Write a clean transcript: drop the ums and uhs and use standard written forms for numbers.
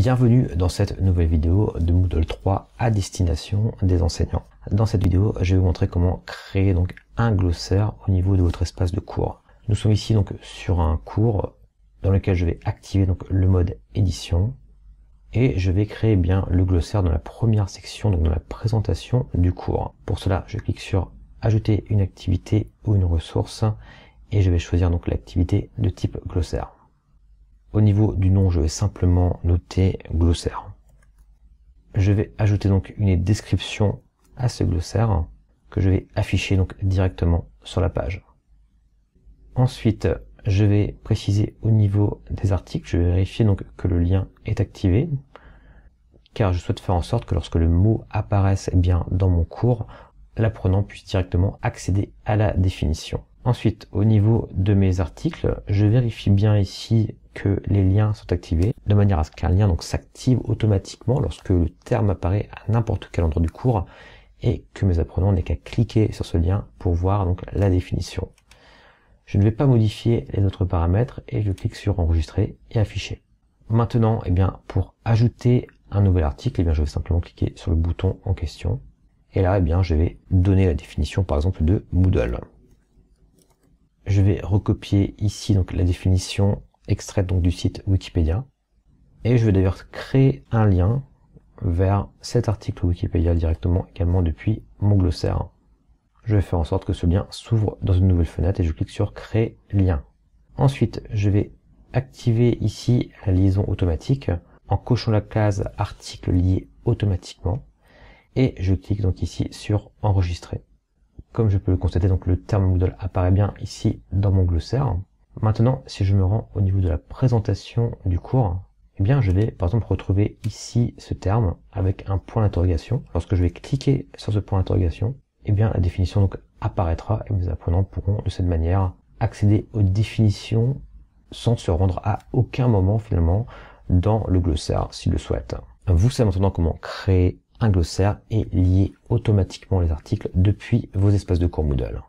Bienvenue dans cette nouvelle vidéo de Moodle 3 à destination des enseignants. Dans cette vidéo, je vais vous montrer comment créer donc un glossaire au niveau de votre espace de cours. Nous sommes ici donc sur un cours dans lequel je vais activer donc le mode édition et je vais créer bien le glossaire dans la première section, donc dans la présentation du cours. Pour cela, je clique sur ajouter une activité ou une ressource et je vais choisir donc l'activité de type glossaire. Au niveau du nom, je vais simplement noter glossaire. Je vais ajouter donc une description à ce glossaire que je vais afficher donc directement sur la page. Ensuite, je vais préciser au niveau des articles, je vais vérifier donc que le lien est activé, car je souhaite faire en sorte que lorsque le mot apparaisse bien dans mon cours, l'apprenant puisse directement accéder à la définition. Ensuite, au niveau de mes articles, je vérifie bien ici que les liens sont activés, de manière à ce qu'un lien donc s'active automatiquement lorsque le terme apparaît à n'importe quel endroit du cours et que mes apprenants n'aient qu'à cliquer sur ce lien pour voir donc la définition. Je ne vais pas modifier les autres paramètres et je clique sur enregistrer et afficher. Maintenant, pour ajouter un nouvel article, je vais simplement cliquer sur le bouton en question et là, je vais donner la définition par exemple de Moodle. Je vais recopier ici donc la définition extraite donc du site Wikipédia et je vais d'ailleurs créer un lien vers cet article Wikipédia directement également depuis mon glossaire. Je vais faire en sorte que ce lien s'ouvre dans une nouvelle fenêtre et je clique sur créer lien. Ensuite, je vais activer ici la liaison automatique en cochant la case article lié automatiquement et je clique donc ici sur enregistrer. Comme je peux le constater, donc le terme Moodle apparaît bien ici dans mon glossaire. Maintenant, si je me rends au niveau de la présentation du cours, je vais par exemple retrouver ici ce terme avec un point d'interrogation. Lorsque je vais cliquer sur ce point d'interrogation, la définition donc apparaîtra et mes apprenants pourront de cette manière accéder aux définitions sans se rendre à aucun moment finalement dans le glossaire s'ils le souhaitent. Vous savez maintenant comment créer un glossaire et lier automatiquement les articles depuis vos espaces de cours Moodle.